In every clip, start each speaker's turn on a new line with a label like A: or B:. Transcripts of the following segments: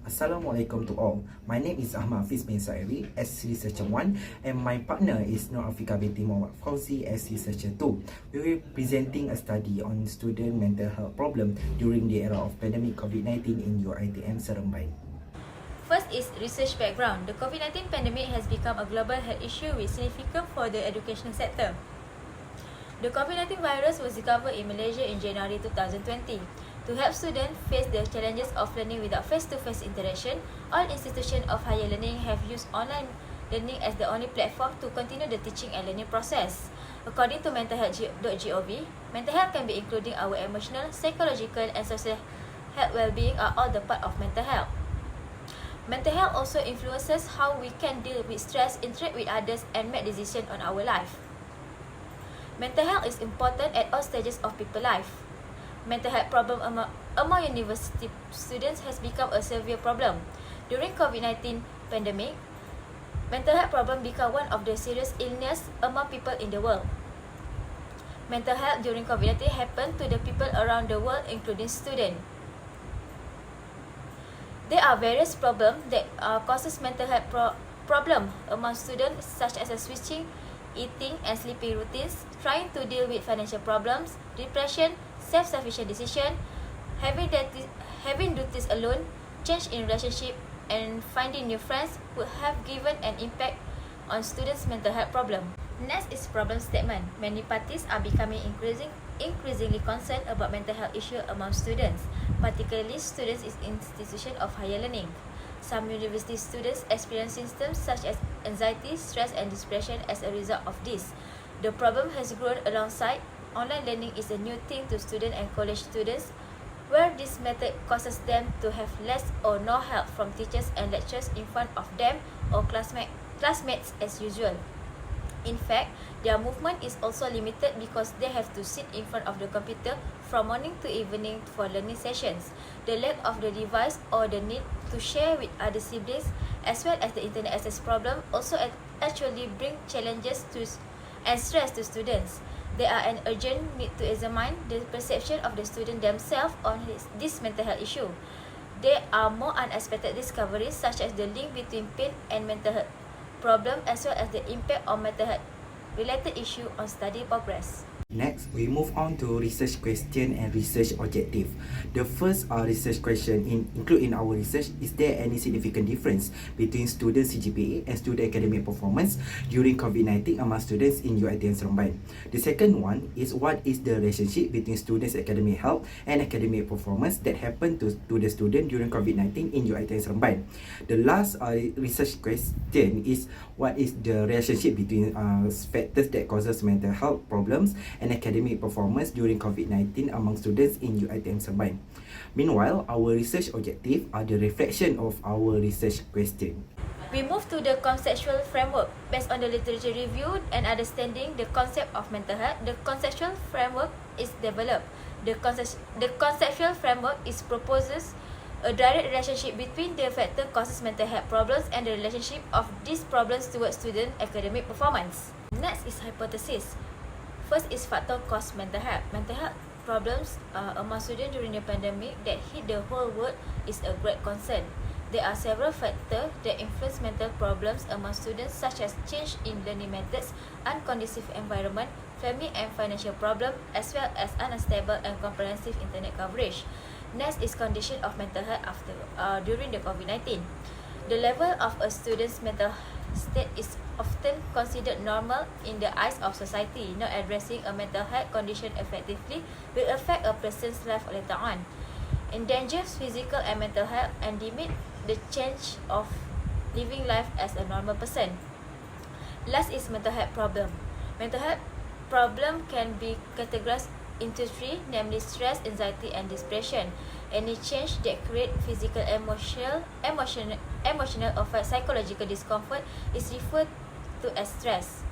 A: Assalamualaikum to all. My name is Ahmad Hafiz bin Sairi as Researcher 1 and my partner is Nur Afika binti Muhammad Fauzi as Researcher 2. We will be presenting a study on student mental health problem during the era of pandemic COVID-19 in Uitm Seremban.
B: First is research background. The COVID-19 pandemic has become a global health issue with significant for the educational sector. The COVID-19 virus was discovered in Malaysia in January 2020. To help students face the challenges of learning without face-to-face interaction, all institutions of higher learning have used online learning as the only platform to continue the teaching and learning process. According to mentalhealth.gov, mental health can be including our emotional, psychological and social health well-being are all the part of mental health. Mental health also influences how we can deal with stress, interact with others and make decisions on our life. Mental health is important at all stages of people's life. Mental health problem among university students has become a severe problem. During COVID-19 pandemic, mental health problem became one of the serious illness among people in the world. Mental health during COVID-19 happened to the people around the world, including students. There are various problems that causes mental health problem among students, such as switching, eating and sleeping routines, trying to deal with financial problems, depression, self-sufficient decision, having duties alone, change in relationship, and finding new friends would have given an impact on students' mental health problem. Next is problem statement. Many parties are becoming increasingly concerned about mental health issues among students, particularly students in institutions of higher learning. Some university students experience symptoms such as anxiety, stress and depression as a result of this. The problem has grown alongside online learning is a new thing to students and college students, where this method causes them to have less or no help from teachers and lecturers in front of them or classmates as usual. In fact, their movement is also limited because they have to sit in front of the computer from morning to evening for learning sessions. The lack of the device or the need to share with other siblings as well as the internet access problem also actually bring challenges and stress to students. There are an urgent need to examine the perception of the student themselves on this mental health issue. There are more unexpected discoveries such as the link between pain and mental health problem as well as the impact on mental health related issue on study progress.
A: Next, we move on to research question and research objective. The first research question include in our research, is there any significant difference between student CGPA and student academic performance during COVID-19 among students in UiTM Seremban? The second one is what is the relationship between students' academic health and academic performance that happened to the student during COVID-19 in UiTM Seremban? The last research question is what is the relationship between factors that causes mental health problems and academic performance during COVID-19 among students in UiTM Seremban. Meanwhile, our research objective are the reflection of our research question.
B: We move to the conceptual framework. Based on the literature review and understanding the concept of mental health, the conceptual framework is developed. The conceptual framework proposes a direct relationship between the factor causes mental health problems and the relationship of these problems towards student academic performance. Next is hypothesis. First is factor cause mental health. Mental health problems among students during the pandemic that hit the whole world is a great concern. There are several factors that influence mental problems among students such as change in learning methods, unconducive environment, family and financial problems, as well as unstable and comprehensive internet coverage. Next is condition of mental health during the COVID-19. The level of a student's mental state is often considered normal in the eyes of society. Not addressing a mental health condition effectively will affect a person's life later on, endangers physical and mental health, and limit the chance of living life as a normal person. Last is mental health problem. Mental health problem can be categorized into three, namely stress, anxiety, and depression. Any change that create physical, emotional, or psychological discomfort is referred to as stress.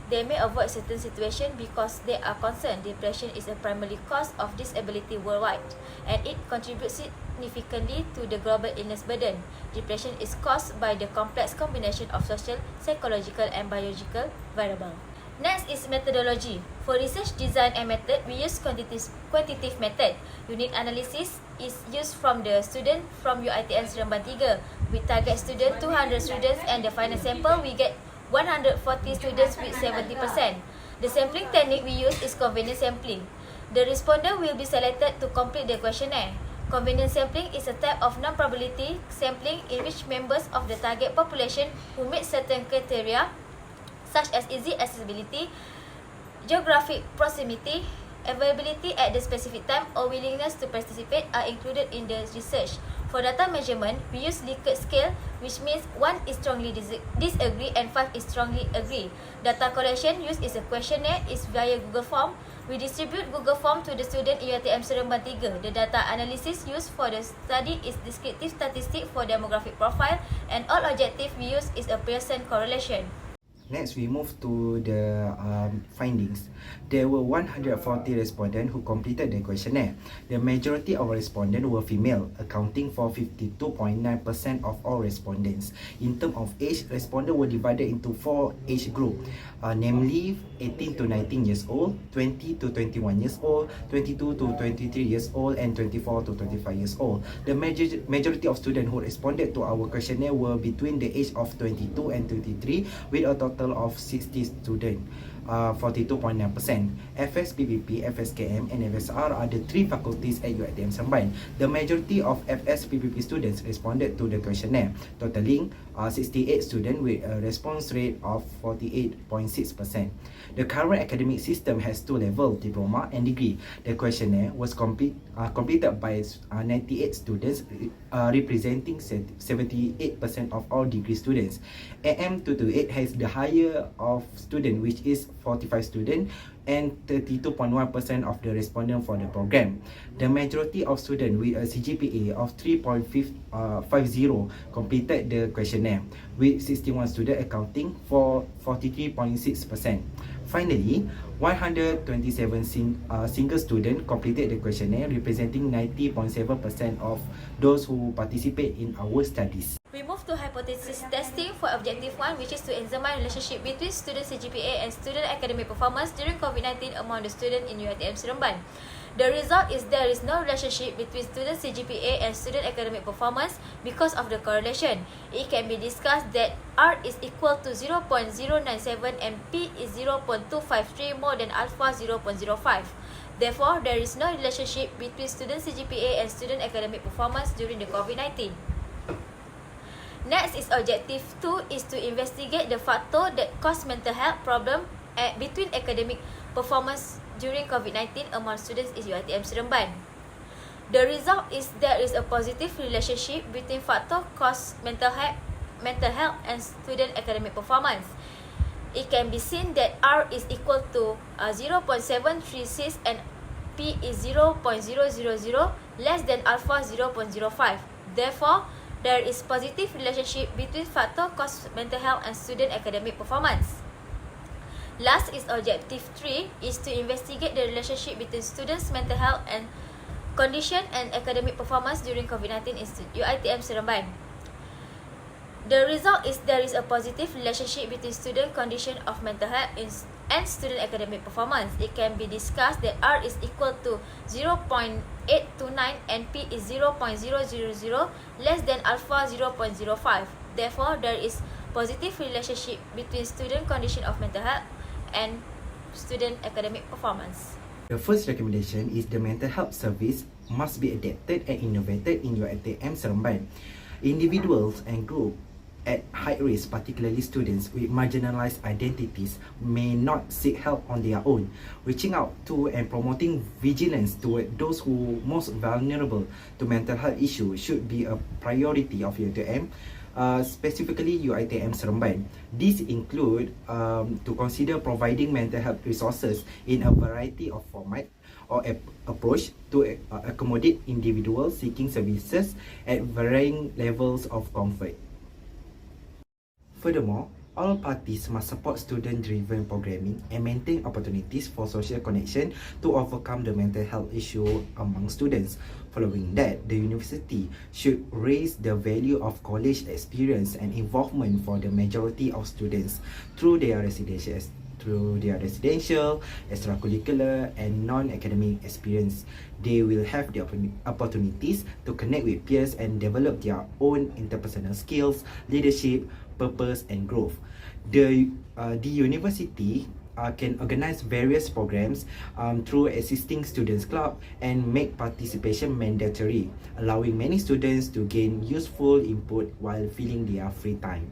B: They may avoid certain situations because they are concerned. Depression is a primary cause of disability worldwide, and it contributes significantly to the global illness burden. Depression is caused by the complex combination of social, psychological, and biological variables. Next is methodology. For research design and method, we use quantitative method. Unit analysis is used from the student from Uitm Seremban 3. We target student 200 students and the final sample we get 140 students with 70%. The sampling technique we use is convenience sampling. The respondent will be selected to complete the questionnaire. Convenience sampling is a type of non-probability sampling in which members of the target population who meet certain criteria such as easy accessibility, geographic proximity, availability at the specific time, or willingness to participate are included in the research. For data measurement, we use Likert scale, which means 1 is strongly disagree and 5 is strongly agree. Data collection used is a questionnaire is via Google Form. We distribute Google Form to the student in Uitm Seremban 3. The data analysis used for the study is descriptive statistic for demographic profile, and all objective we use is a Pearson correlation.
A: Next, we move to the findings. There were 140 respondents who completed the questionnaire. The majority of respondents were female, accounting for 52.9% of all respondents. In terms of age, respondents were divided into 4 age groups, namely 18 to 19 years old, 20 to 21 years old, 22 to 23 years old, and 24 to 25 years old. The majority of students who responded to our questionnaire were between the age of 22 and 23, with a total of 60 students. 42.9%. FS, PPP, FSKM, and FSR are the 3 faculties at Uitm Seremban. The majority of FS PPP students responded to the questionnaire, totaling 68 students with a response rate of 48.6%. The current academic system has 2 levels, diploma and degree. The questionnaire was completed by 98 students, representing 78% of all degree students. AM228 has the higher of students, which is 45 students, and 32.1% of the respondents for the program. The majority of students with a CGPA of 3.50 completed the questionnaire, with 61 students accounting for 43.6%. Finally, 127 single students completed the questionnaire, representing 90.7% of those who participate in our studies.
B: We move to hypothesis testing for objective 1, which is to examine relationship between student CGPA and student academic performance during COVID-19 among the students in Uitm Seremban. The result is there is no relationship between student CGPA and student academic performance because of the correlation. It can be discussed that R is equal to 0.097 and P is 0.253 more than alpha 0.05. Therefore, there is no relationship between student CGPA and student academic performance during the COVID-19. Next is objective 2 is to investigate the factor that cause mental health problem between academic performance during COVID-19 among students in Uitm Seremban. The result is there is a positive relationship between factor cause mental health and student academic performance. It can be seen that R is equal to 0.736 and P is 0.000 less than alpha 0.05. Therefore, there is positive relationship between factor cause mental health and student academic performance. Last is objective 3 is to investigate the relationship between students' mental health and condition and academic performance during COVID-19 in Uitm Seremban. The result is there is a positive relationship between student condition of mental health and student academic performance. It can be discussed that R is equal to 0.829 and P is 0.000 less than alpha 0.05. Therefore, there is positive relationship between student condition of mental health and student academic performance.
A: The first recommendation is the mental health service must be adapted and innovated in Uitm Seremban. Individuals and groups at high risk, particularly students with marginalized identities, may not seek help on their own. Reaching out to and promoting vigilance toward those who most vulnerable to mental health issues should be a priority of UITM, specifically UITM Seremban. These include to consider providing mental health resources in a variety of formats or approach to accommodate individuals seeking services at varying levels of comfort. Furthermore, all parties must support student-driven programming and maintain opportunities for social connection to overcome the mental health issue among students. Following that, the university should raise the value of college experience and involvement for the majority of students through their through their residential, extracurricular and non-academic experience. They will have the opportunities to connect with peers and develop their own interpersonal skills, leadership, purpose and growth. The university can organize various programs through existing students club and make participation mandatory, allowing many students to gain useful input while filling their free time.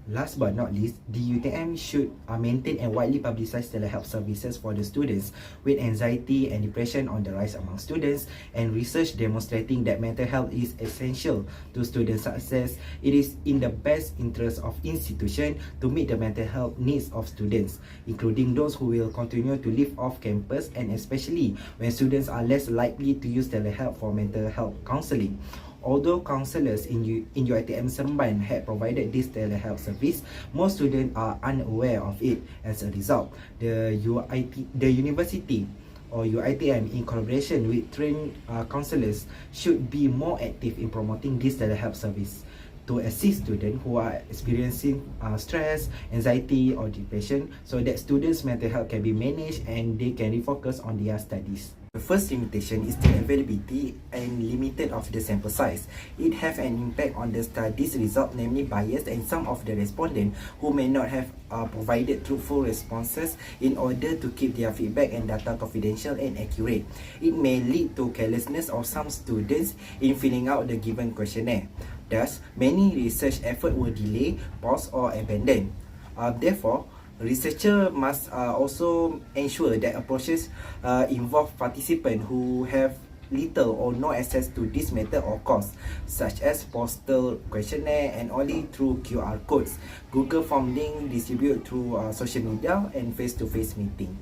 A: Last but not least, the UTM should maintain and widely publicize telehealth services for the students with anxiety and depression on the rise among students, and research demonstrating that mental health is essential to student success. It is in the best interest of institution to meet the mental health needs of students, including those who will continue to live off campus, and especially when students are less likely to use telehealth for mental health counselling. Although counsellors in Uitm Seremban had provided this telehealth service, most students are unaware of it. As a result, the university or Uitm, in collaboration with trained counsellors, should be more active in promoting this telehealth service to assist students who are experiencing stress, anxiety or depression, so that students' mental health can be managed and they can refocus on their studies. The first limitation is the availability and limited of the sample size. It have an impact on the studies result, namely bias, and some of the respondents who may not have provided truthful responses in order to keep their feedback and data confidential and accurate. It may lead to carelessness of some students in filling out the given questionnaire. Thus, many research efforts were delayed, paused or abandoned. Therefore, researcher must also ensure that approaches involve participants who have little or no access to this method or course, such as postal questionnaire and only through QR codes, Google Form link distributed through social media and face-to-face meeting.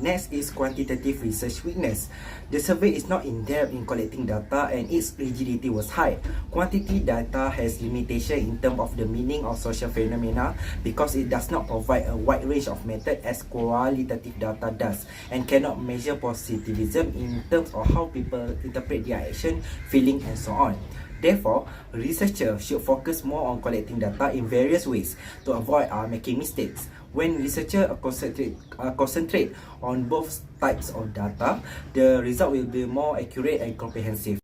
A: Next is quantitative research weakness. The survey is not in-depth in collecting data and its rigidity was high. Quantity data has limitation in terms of the meaning of social phenomena because it does not provide a wide range of methods as qualitative data does, and cannot measure positivism in terms of how people interpret their action, feeling and so on. Therefore, researchers should focus more on collecting data in various ways to avoid making mistakes. When researchers concentrate on both types of data, the result will be more accurate and comprehensive.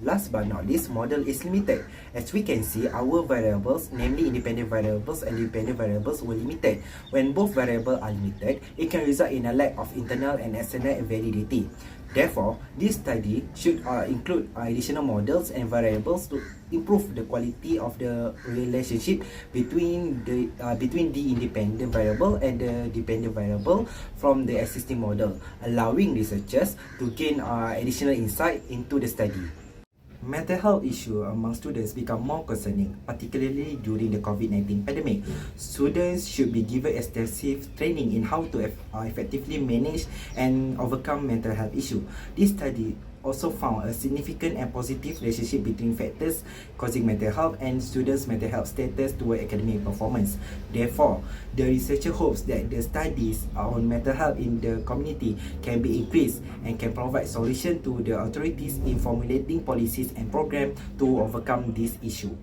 A: Last but not least, model is limited. As we can see, our variables, namely independent variables and dependent variables, were limited. When both variables are limited, it can result in a lack of internal and external validity. Therefore, this study should include additional models and variables to improve the quality of the relationship between the independent variable and the dependent variable from the existing model, allowing researchers to gain additional insight into the study. Mental health issues among students become more concerning, particularly during the COVID-19 pandemic. Students should be given extensive training in how to effectively manage and overcome mental health issues. This study also found a significant and positive relationship between factors causing mental health and students' mental health status toward academic performance. Therefore, the researcher hopes that the studies on mental health in the community can be increased and can provide solutions to the authorities in formulating policies and programs to overcome this issue.